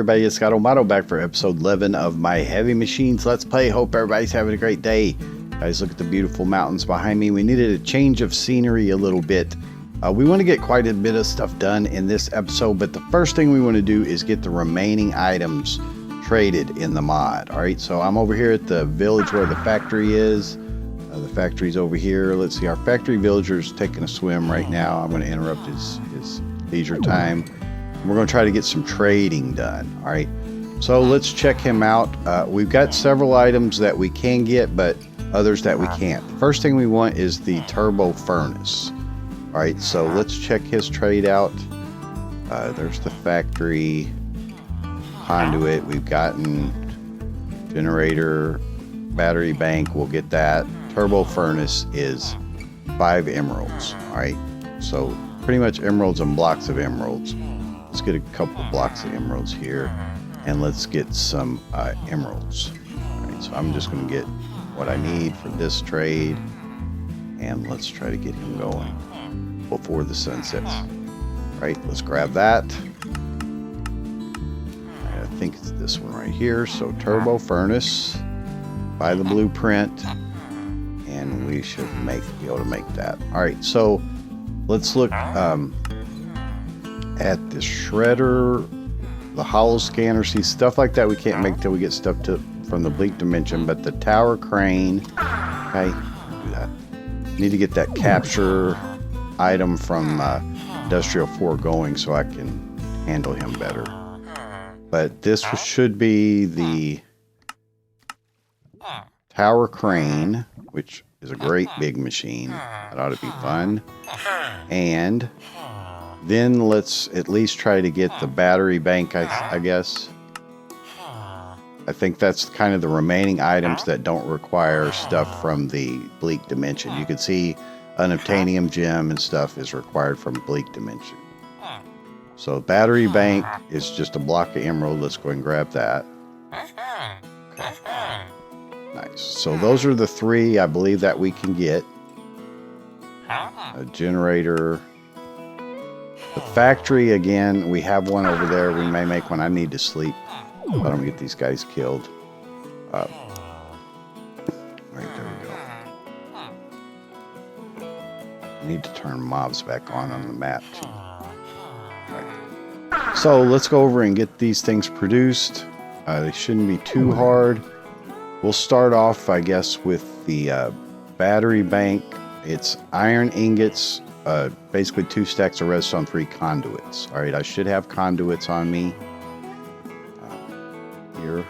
everybody? It's Scott O'Mato back for episode 11 of my Heavy Machines Let's Play. Hope everybody's having a great day. Guys, look at the beautiful mountains behind me. We needed a change of scenery a little bit. We want to get quite a bit of stuff done in this episode, but the first thing we want to do is get the remaining items traded in the mod. Alright, so I'm over here at the village where the factory is. The factory's over here. Let's see, our factory villager's taking a swim right now. I'm going to interrupt his leisure time. We're going to try to get some trading done. All right, so let's check him out. We've got several items that we can get, but others that we can't. The first thing we want is the turbo furnace. All right, so let's check his trade out. There's the factory conduit. We've gotten generator, battery bank. We'll get that. Turbo furnace is 5 emeralds. All right, so pretty much emeralds and blocks of emeralds. Let's get a couple of blocks of emeralds here, and let's get some emeralds. All right, so I'm just going to get what I need for this trade, and let's try to get him going before the sun sets. All right, let's grab that. I think it's this one right here. So turbo furnace, buy the blueprint, and we should be able to make that. All right, so let's look at the shredder, the hollow scanner. See, stuff like that we can't make till we get stuff from the bleak dimension, but the tower crane, okay, do that. Need to get that capture item from Industrial 4 going so I can handle him better. But this should be the tower crane, which is a great big machine. That ought to be fun. And then let's at least try to get the battery bank, I guess. I think that's kind of the remaining items that don't require stuff from the bleak dimension. You can see unobtainium gem and stuff is required from bleak dimension. So battery bank is just a block of emerald. Let's go and grab that. Okay. Nice. So those are the 3 I believe that we can get. A generator. The factory, again, we have one over there. We may make one. I need to sleep. I don't get these guys killed. Right, there we go. I need to turn mobs back on the map too. Right. So let's go over and get these things produced. They shouldn't be too hard. We'll start off, I guess, with the battery bank. It's iron ingots, basically 2 stacks of redstone, 3 conduits. All right, I should have conduits on me here.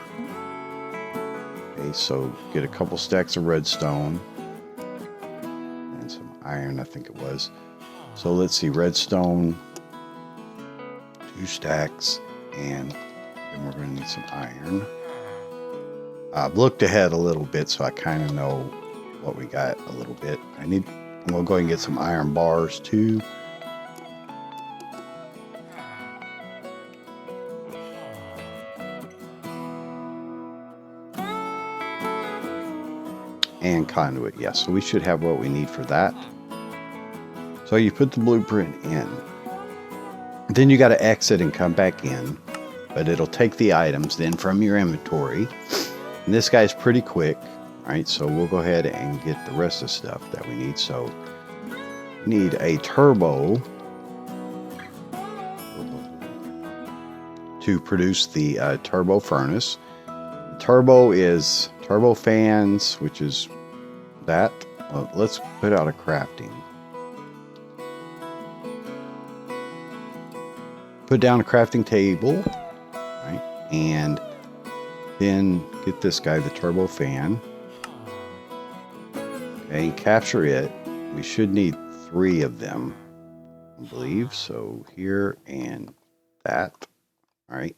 Okay, so get a couple stacks of redstone and some iron, I think it was. So let's see, redstone, 2 stacks, and then we're going to need some iron. I've looked ahead a little bit, so I kind of know what we got a little bit. We'll go ahead and get some iron bars too. And conduit, yes. So we should have what we need for that. So you put the blueprint in. Then you got to exit and come back in. But it'll take the items then from your inventory. And this guy's pretty quick. Alright, so we'll go ahead and get the rest of the stuff that we need. So, we need a turbo to produce the turbo furnace. Turbo is turbo fans, which is that. Well, let's put out a crafting. Put down a crafting table. Right, and then get this guy, the turbo fan. Okay, capture it. We should need 3 of them, I believe. So here and that. All right.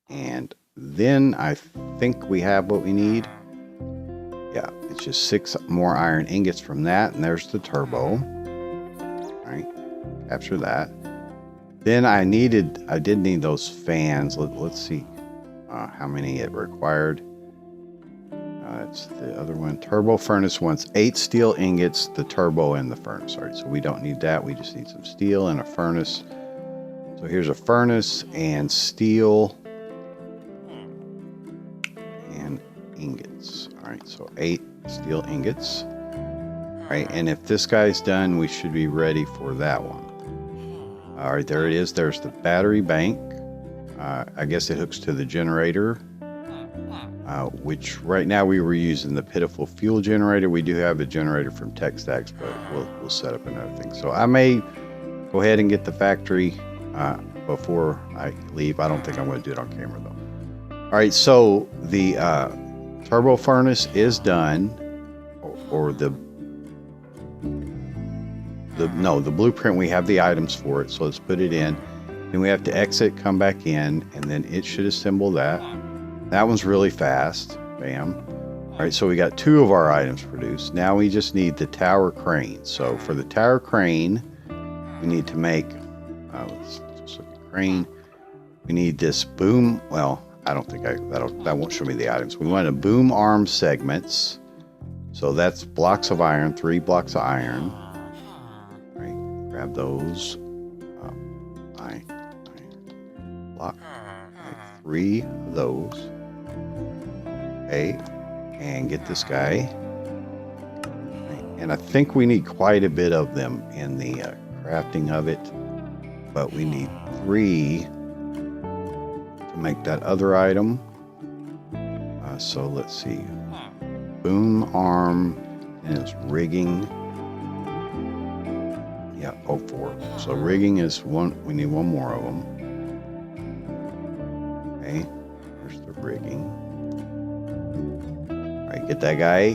And then I think we have what we need. Yeah, it's just 6 more iron ingots from that. And there's the turbo. All right. Capture that. Then I did need those fans. Let's see how many it required. It's the other one. Turbo furnace wants 8 steel ingots, the turbo and the furnace. All right, so we don't need that. We just need some steel and a furnace. So here's a furnace and steel. right, so 8 steel ingots. All right, and if this guy's done, we should be ready for that one. All right, there it is. There's the battery bank. I guess it hooks to the generator, which right now we were using the pitiful fuel generator. We do have a generator from Techstack, but we'll set up another thing. So I may go ahead and get the factory before I leave. I don't think I'm going to do it on camera though. All right, so the turbo furnace is done, or the blueprint. We have the items for it, so let's put it in. Then we have to exit, come back in, and then it should assemble that. That one's really fast. Bam. All right, so we got 2 of our items produced. Now we just need the tower crane. So for the tower crane, we need to make, let's just look at crane. We need this boom. Well, I don't think that won't show me the items. We want a boom arm segments. So that's blocks of iron, 3 blocks of iron. All right, grab those. Block. Right, 3 of those. Okay, and get this guy. And I think we need quite a bit of them in the crafting of it, but we need 3 to make that other item. So let's see. Boom arm, and it's rigging. Yeah, 4. So rigging is 1. We need 1 more of them. Okay, there's the rigging. All right, get that guy.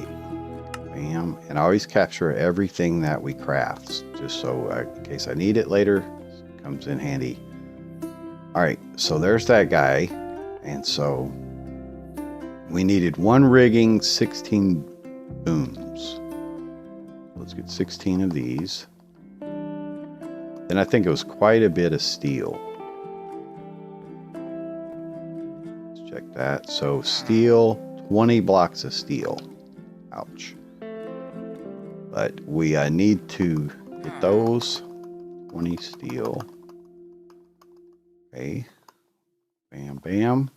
Bam. And I always capture everything that we craft, just so in case I need it later, it comes in handy. All right, so there's that guy. And so we needed 1 rigging, 16 booms. Let's get 16 of these. And I think it was quite a bit of steel. Let's check that. So steel, 20 blocks of steel. Ouch. But we need to get those. 20 steel. Okay. Bam, bam.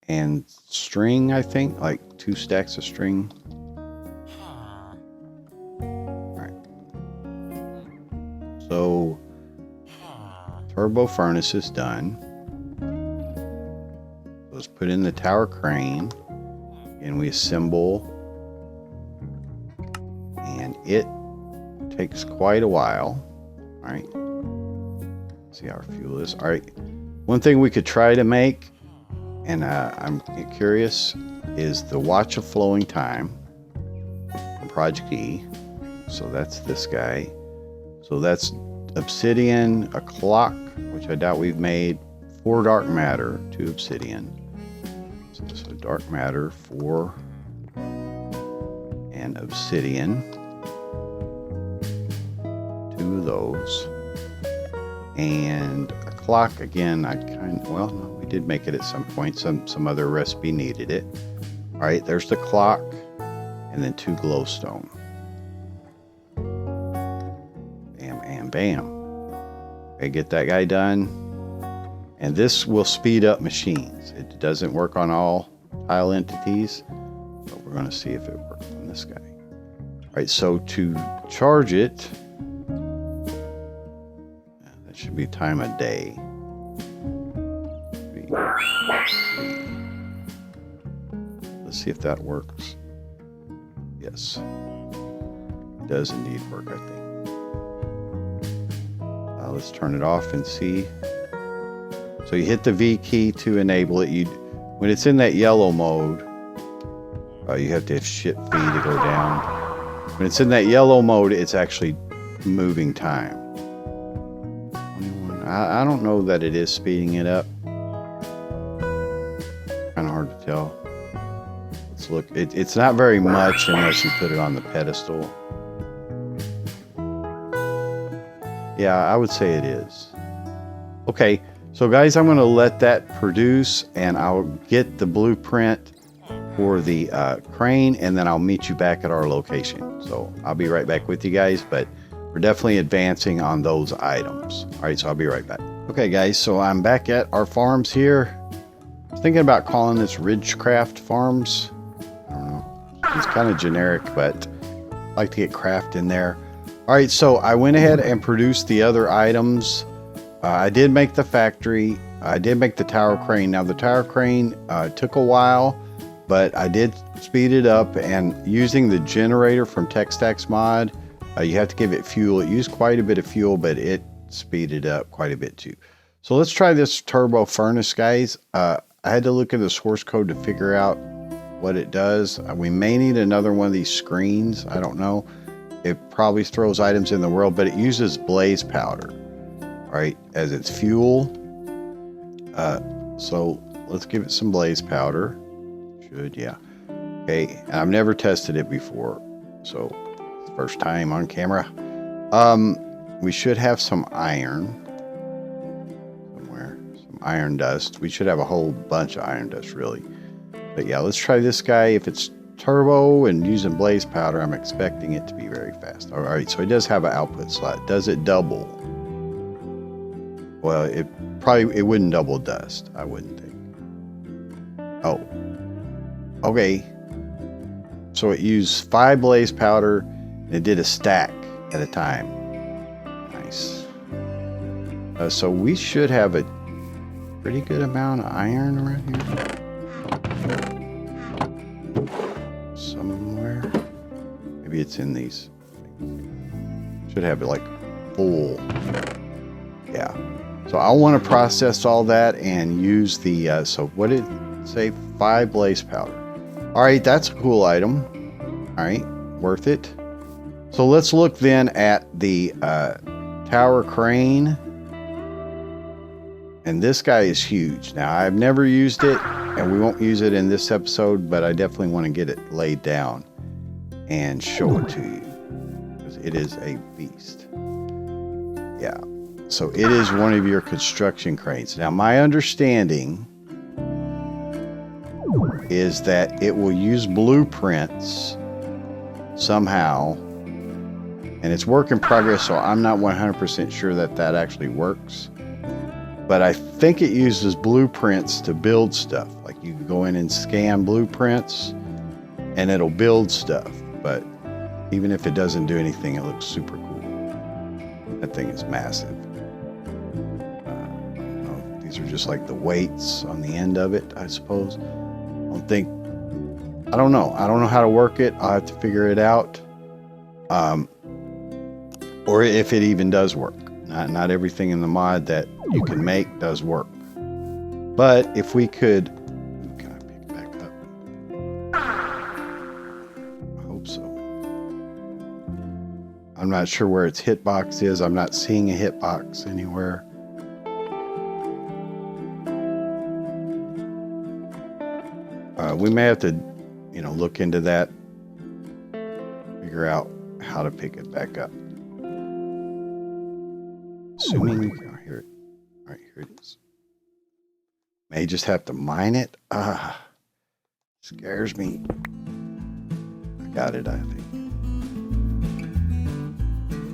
And string, I think, like 2 stacks of string. So, turbo furnace is done. Let's put in the tower crane, and we assemble, and it takes quite a while. All right, see how our fuel is. All right, one thing we could try to make, and I'm curious, is the watch of flowing time from Project E. So that's this guy. So that's obsidian, a clock, which I doubt we've made, 4 dark matter, 2 obsidian. So dark matter, 4, and obsidian, 2 of those. And a clock, again, well, no, we did make it at some point. Some other recipe needed it. All right, there's the clock, and then 2 glowstone. Bam. Okay, get that guy done. And this will speed up machines. It doesn't work on all tile entities, but we're going to see if it works on this guy. All right, so to charge it, that should be time of day. Let's see if that works. Yes, it does indeed work, I think. Let's turn it off and see. So you hit the V key to enable it. When it's in that yellow mode, you have to hit Shift V to go down. When it's in that yellow mode, it's actually moving time. 21. I don't know that it is speeding it up. Kind of hard to tell. Let's look. It's not very much unless you put it on the pedestal. Yeah, I would say it is. Okay, so guys, I'm going to let that produce, and I'll get the blueprint for the crane, and then I'll meet you back at our location. So I'll be right back with you guys, but we're definitely advancing on those items. All right, so I'll be right back. Okay, guys, so I'm back at our farms here. I was thinking about calling this Ridgecraft Farms. I don't know, It's kind of generic, but I like to get craft in there. All right, so I went ahead and produced the other items. I did make the factory. I did make the tower crane. Now the tower crane took a while, but I did speed it up, and using the generator from Techstack's mod, you have to give it fuel. It used quite a bit of fuel, but it speeded up quite a bit too. So let's try this turbo furnace, guys. I had to look at the source code to figure out what it does. We may need another one of these screens. I don't know. It probably throws items in the world, but it uses blaze powder, all right, as its fuel. So let's give it some blaze powder. Should, yeah. Okay, and I've never tested it before, so it's the first time on camera. We should have some iron somewhere, some iron dust. We should have a whole bunch of iron dust, really. But yeah, let's try this guy. If it's turbo and using blaze powder, I'm expecting it to be very fast. All right, so it does have an output slot. Does it double? Well, it wouldn't double dust, I wouldn't think. Oh, okay. So it used 5 blaze powder and it did a stack at a time. Nice. So we should have a pretty good amount of iron around here. Somewhere. Maybe it's in these. Should have it like full. Yeah. So I want to process all that and use the, so what did it say? 5 blaze powder. All right, that's a cool item. All right, worth it. So let's look then at the tower crane. And this guy is huge. Now, I've never used it, and we won't use it in this episode, but I definitely want to get it laid down and show it to you, because it is a beast. Yeah. So it is one of your construction cranes. Now, my understanding is that it will use blueprints somehow, and it's work in progress, so I'm not 100% sure that that actually works. But I think it uses blueprints to build stuff. Like you can go in and scan blueprints and it'll build stuff. But even if it doesn't do anything, it looks super cool. That thing is massive. These are just like the weights on the end of it, I suppose. I don't know. I don't know how to work it. I'll have to figure it out. Or if it even does work. Not everything in the mod that you can make does work. But if we could... Can I pick it back up? I hope so. I'm not sure where its hitbox is. I'm not seeing a hitbox anywhere. We may have to, look into that. Figure out how to pick it back up. Assuming you can hear it. All right, here it is. May just have to mine it. Scares me. I got it, I think.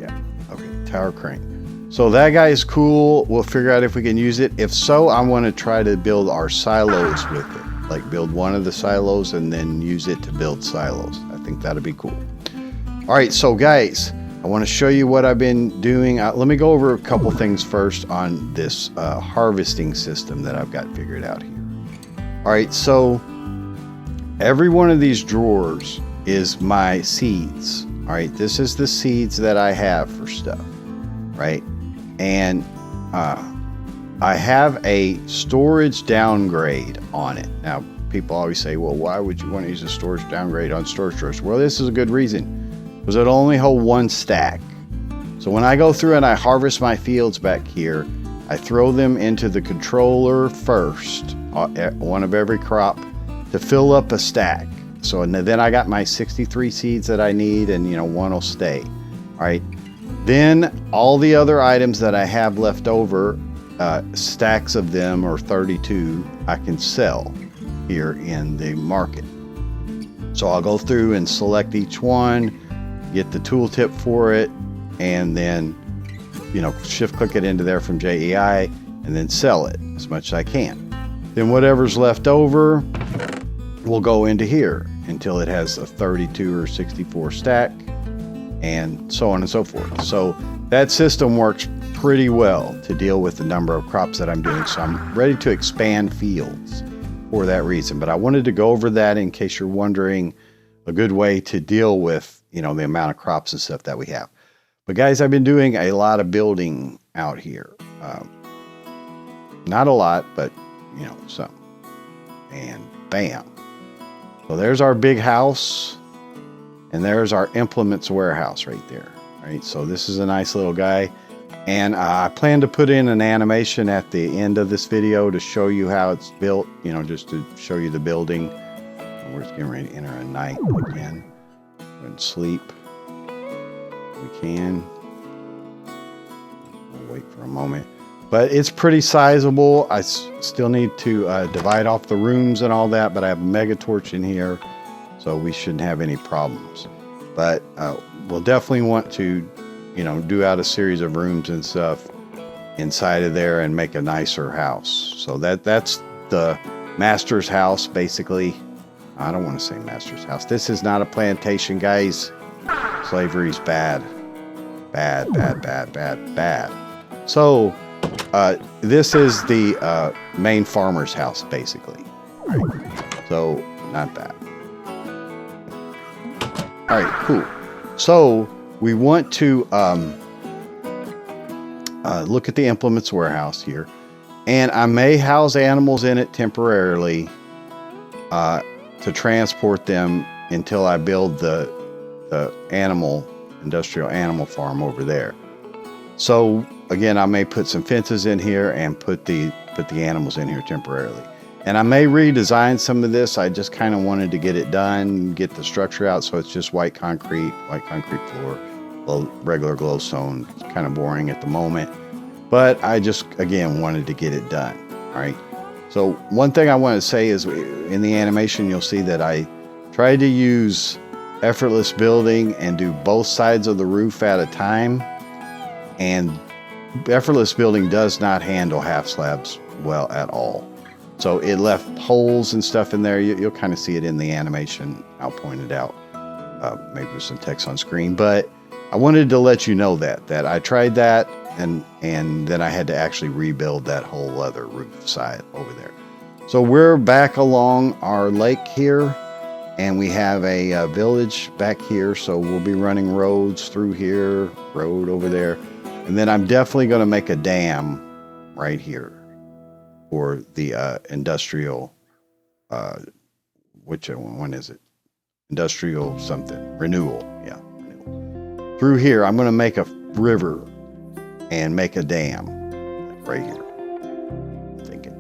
Yeah, okay, tower crane. So that guy is cool. We'll figure out if we can use it. If so, I want to try to build our silos with it. Like build one of the silos and then use it to build silos. I think that'd be cool. All right, so guys, I want to show you what I've been doing. Let me go over a couple things first on this harvesting system that I've got figured out here. All right, so every one of these drawers is my seeds. All right, this is the seeds that I have for stuff, right? And I have a storage downgrade on it. Now, people always say, well, why would you want to use a storage downgrade on storage drawers? Well, this is a good reason, because it'll only hold 1 stack. So when I go through and I harvest my fields back here, I throw them into the controller first, one of every crop, to fill up a stack. So and then I got my 63 seeds that I need, and one will stay. All right. Then all the other items that I have left over, stacks of them, or 32, I can sell here in the market. So I'll go through and select each one, get the tooltip for it, and then shift click it into there from JEI, and then sell it as much as I can. Then whatever's left over will go into here, until it has a 32 or 64 stack, and so on and so forth. So that system works pretty well to deal with the number of crops that I'm doing. So I'm ready to expand fields for that reason. But I wanted to go over that in case you're wondering a good way to deal with, you know, the amount of crops and stuff that we have. But guys, I've been doing a lot of building out here. Not a lot, but you know, some. And bam. So there's our big house, and there's our implements warehouse right there. All right, so this is a nice little guy. And I plan to put in an animation at the end of this video to show you how it's built, you know, just to show you the building. We're just getting ready to enter a night again. And sleep. We can. We'll wait for a moment. But it's pretty sizable. I still need to divide off the rooms and all that, but I have a mega torch in here, so we shouldn't have any problems. But we'll definitely want to, you know, do out a series of rooms and stuff inside of there and make a nicer house. So that's the master's house, basically. I don't want to say master's house. This is not a plantation, guys. Slavery's bad. Bad, bad, bad, bad, bad. So this is the main farmer's house, basically. All right. So not that. All right, cool. So we want to look at the implements warehouse here, and I may house animals in it temporarily to transport them until I build the industrial animal farm over there. So again, I may put some fences in here and put the animals in here temporarily. And I may redesign some of this. I just kind of wanted to get it done, get the structure out, so it's just white concrete floor, regular glowstone. It's kind of boring at the moment, but I just, again, wanted to get it done. All right. So one thing I want to say is in the animation, you'll see that I tried to use effortless building and do both sides of the roof at a time. And effortless building does not handle half slabs well at all. So it left holes and stuff in there. You'll kind of see it in the animation. I'll point it out. Maybe with some text on screen. But I wanted to let you know that I tried that, and then I had to actually rebuild that whole other roof side over there. So we're back along our lake here, and we have a village back here. So we'll be running roads through here, road over there. And then I'm definitely going to make a dam right here for the industrial, which one is it? Industrial something, renewal. Yeah, renewal. Through here, I'm going to make a river and make a dam like right here. I'm thinking.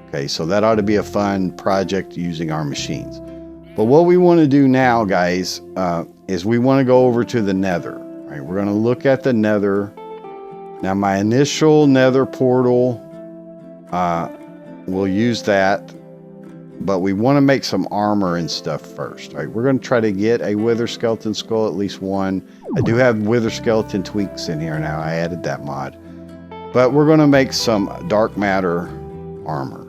Okay, so that ought to be a fun project using our machines. But what we want to do now, guys, is we want to go over to the nether. Right? We're going to look at the nether. Now, my initial nether portal, we'll use that, but we want to make some armor and stuff first. Right? We're going to try to get a wither skeleton skull, at least one. I do have wither skeleton tweaks in here now. I added that mod. But we're going to make some dark matter armor.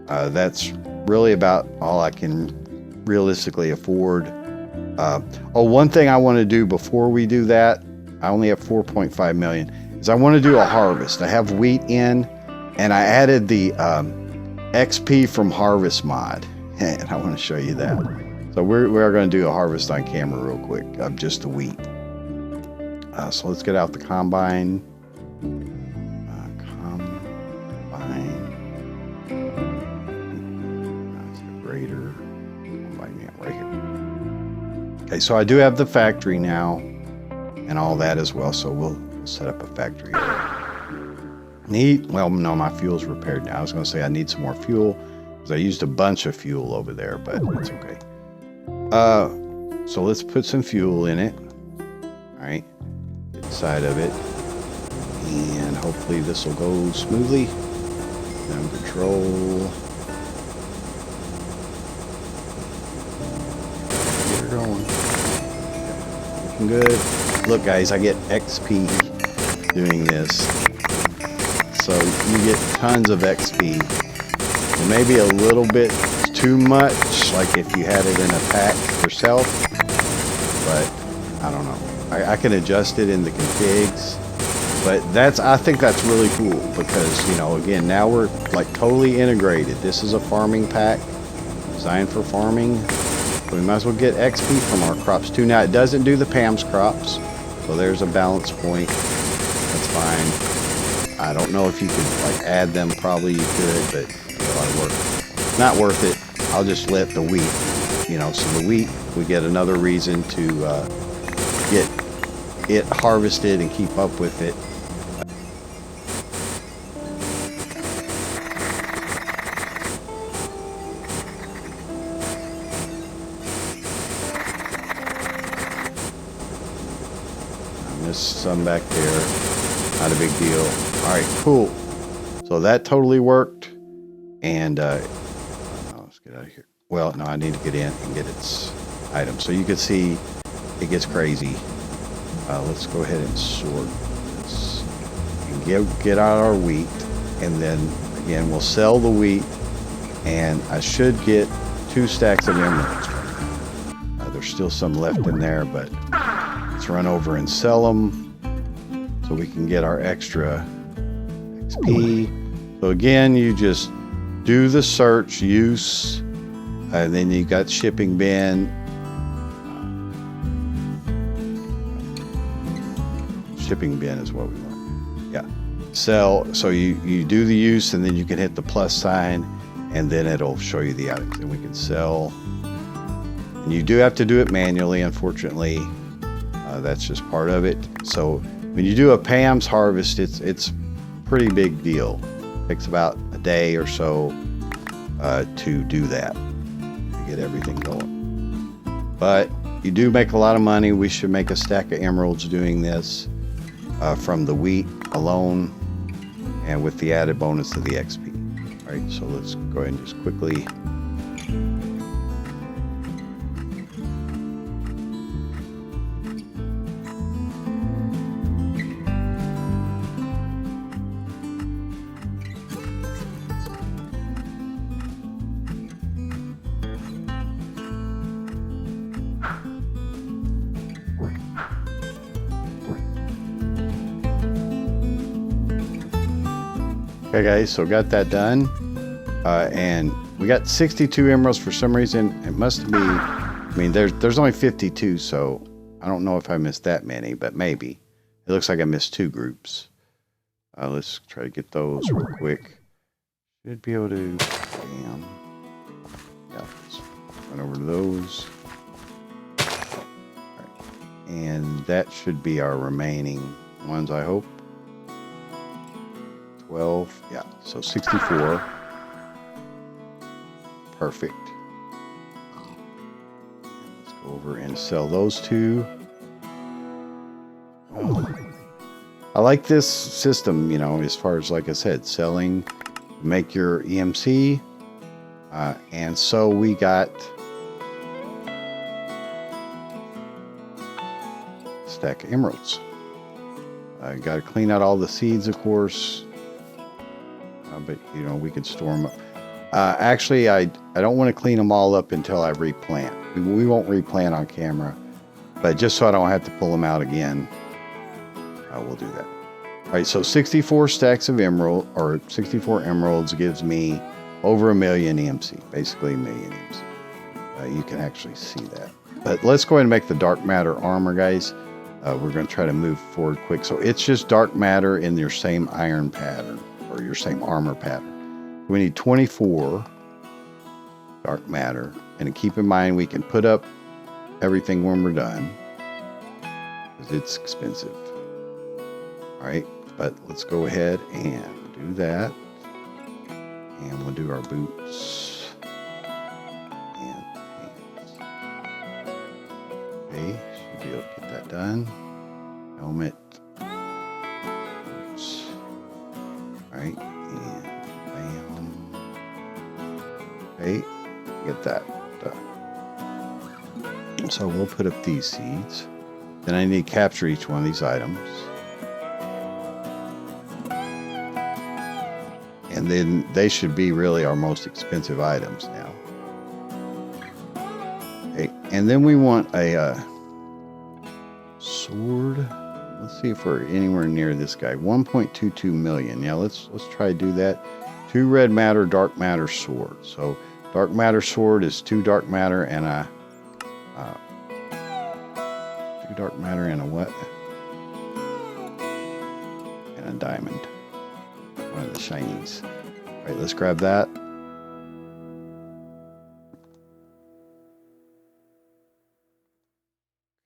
That's really about all I can realistically afford. One thing I want to do before we do that, I only have 4.5 million, is I want to do a harvest. I have wheat in, and I added the XP from harvest mod, and I want to show you that. So we're going to do a harvest on camera real quick of just the wheat. So let's get out the combine. That's the grader. Combine, yeah, right here. Okay, so I do have the factory now, and all that as well. So we'll set up a factory. Well, no, my fuel's repaired now. I was going to say I need some more fuel because I used a bunch of fuel over there, but it's okay. So let's put some fuel in it. All right, inside of it, and hopefully this will go smoothly. Down control. Get her going. Looking good. Look, guys, I get XP doing this. So you get tons of XP. Maybe a little bit too much, like if you had it in a pack yourself, but I don't know. I can adjust it in the configs, but I think that's really cool because, you know, again, now we're like totally integrated. This is a farming pack designed for farming. So we might as well get XP from our crops too. Now it doesn't do the Pam's crops, so there's a balance point. That's fine. I don't know if you could like add them. Probably you could, but it's a lot of work. Not worth it. I'll just let the wheat, you know, so the wheat, we get another reason to get it harvested and keep up with it. I missed some back there. Not a big deal. All right, cool. So that totally worked. And let's get out of here. Well, no, I need to get in and get its item. So you can see it gets crazy. Let's go ahead and sort this and get out our wheat. And then again, we'll sell the wheat. And I should get 2 stacks of emeralds. There's still some left in there, but let's run over and sell them so we can get our extra XP. So again, you just do the search, use, and then you got shipping bin. Shipping bin is what we want. Yeah. Sell. So you do the use, and then you can hit the plus sign, and then it'll show you the items. And we can sell. And you do have to do it manually, unfortunately. That's just part of it. So when you do a Pam's harvest, it's pretty big deal. It takes about a day or so to do that, to get everything going. But you do make a lot of money. We should make a stack of emeralds doing this from the wheat alone, and with the added bonus of the XP. All right, so let's go ahead and just quickly. Okay guys, so got that done, and we got 62 emeralds for some reason. It must be, I mean, there's only 52, so I don't know if I missed that many, but maybe. It looks like I missed 2 groups. Let's try to get those real quick. Should be able to, bam. Yeah, let's run over to those. All right. And that should be our remaining ones, I hope. 12, yeah, so 64. Perfect. Let's go over and sell those 2. I like this system, you know, as far as, like I said, selling, make your EMC. And so we got a stack of emeralds. Got to clean out all the seeds, of course. But you know, we could store them up. Actually, I don't want to clean them all up until I replant. We won't replant on camera, but just so I don't have to pull them out again, we'll do that. All right, so 64 stacks of emerald, or 64 emeralds, gives me over 1 million EMC, basically 1 million EMC. You can actually see that. But let's go ahead and make the dark matter armor, guys. We're going to try to move forward quick. So it's just dark matter in your same iron pattern, or your same armor pattern. We need 24 dark matter, and keep in mind we can put up everything when we're done because it's expensive. All right, but let's go ahead and do that, and we'll do our boots and pants. Okay, should be able to get that done. Helmet. Right, and bam. Okay, get that done. So we'll put up these seeds. Then I need to capture each one of these items. And then they should be really our most expensive items now. And then we want a sword. Let's see if we're anywhere near this guy. 1.22 million. Yeah, let's try to do that. 2 red matter, dark matter sword. So dark matter sword is 2 dark matter and a 2 dark matter and a what? And a diamond. One of the shinies. All right, let's grab that.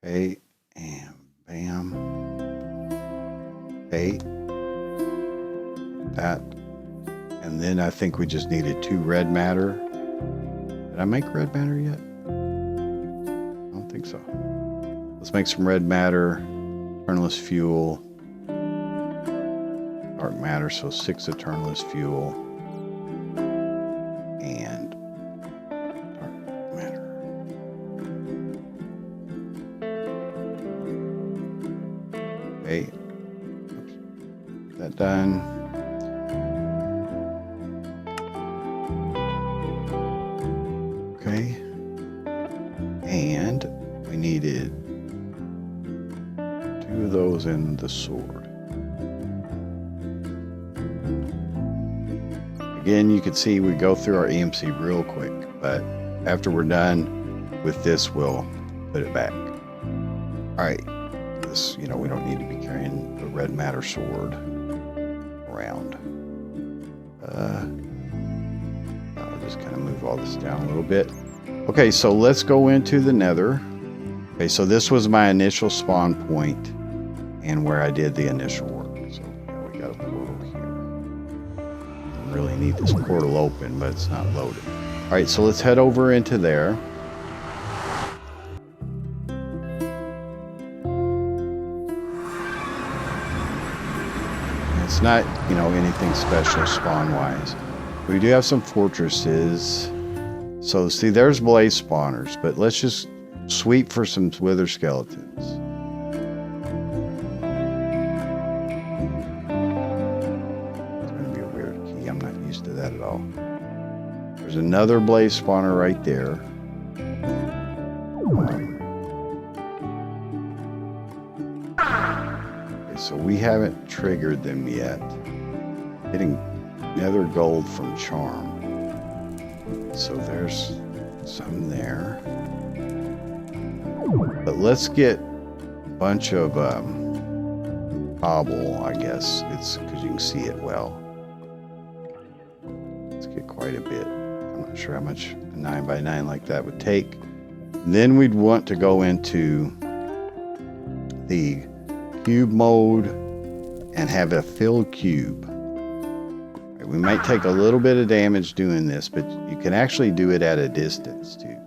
Okay, and bam. Okay. That. And then I think we just needed 2 red matter. Did I make red matter yet? I don't think so. Let's make some red matter, eternalist fuel, dark matter, so 6 eternalist fuel, and dark matter. Okay. Oops. That done. Okay. And we needed 2 of those in the sword. Again, you can see we go through our EMC real quick, but after we're done with this, we'll put it back. All right, this, we don't need to be carrying the red matter sword around. I'll just kind of move all this down a little bit. Okay, so let's go into the nether. Okay, so this was my initial spawn point and where I did the initial work. So we got a portal here. I really need this portal open, but it's not loaded. All right, so let's head over into there. It's not, anything special spawn-wise. We do have some fortresses. So see, there's blaze spawners, but let's just sweep for some wither skeletons. It's going to be a weird key. I'm not used to that at all. There's another blaze spawner right there. Okay, so we haven't triggered them yet. Getting nether gold from charm. So there's some there. But let's get a bunch of cobble, I guess. It's because you can see it well. Let's get quite a bit. I'm not sure how much a 9x9 like that would take. Then we'd want to go into the cube mode and have a filled cube. We might take a little bit of damage doing this, but you can actually do it at a distance too.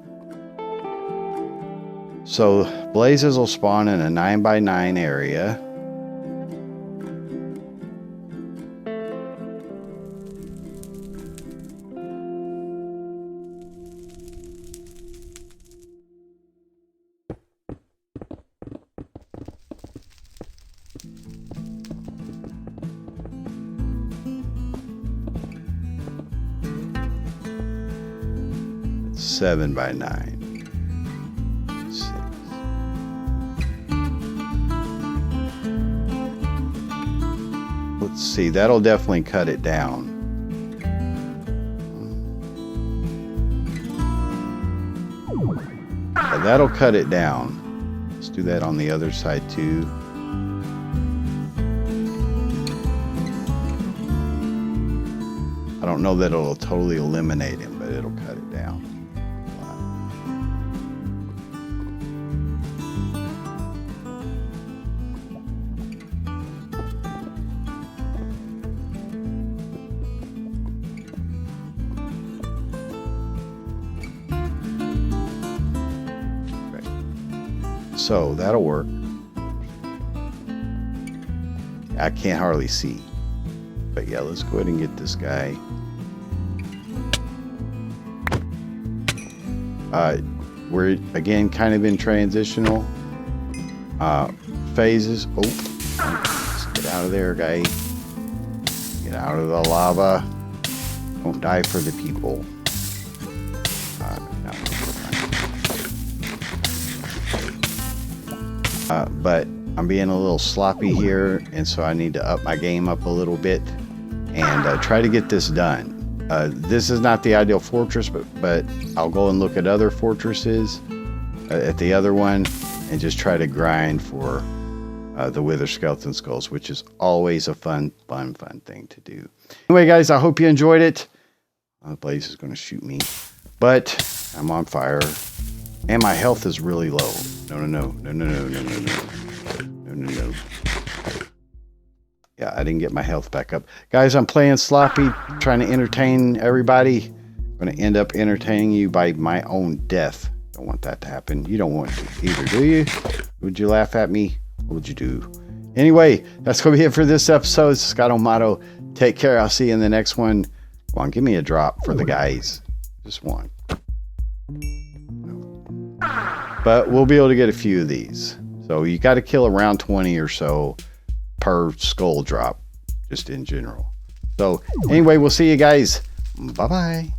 So blazes will spawn in a 9x9 area. It's 7x9. Let's see, that'll definitely cut it down. Yeah, that'll cut it down. Let's do that on the other side too. I don't know that it'll totally eliminate him, but it'll cut it down. So that'll work. I can't hardly see. But yeah, let's go ahead and get this guy. We're again kind of in transitional phases. Oh, let's get out of there, guy. Get out of the lava. Don't die for the people. but I'm being a little sloppy here, and so I need to up my game up a little bit and try to get this done. This is not the ideal fortress, but I'll go and look at other fortresses at the other one and just try to grind for the Wither Skeleton Skulls, which is always a fun thing to do. Anyway, guys, I hope you enjoyed it. The blaze is going to shoot me, but I'm on fire, and my health is really low. No. Yeah, I didn't get my health back up. Guys, I'm playing sloppy, trying to entertain everybody. I'm going to end up entertaining you by my own death. Don't want that to happen. You don't want to either, do you? Would you laugh at me? What would you do? Anyway, that's going to be it for this episode. It's Scott O'Mato. Take care. I'll see you in the next one. Come on, give me a drop for the guys. Just one. But we'll be able to get a few of these. So you got to kill around 20 or so per skull drop, just in general. So anyway, we'll see you guys. Bye-bye.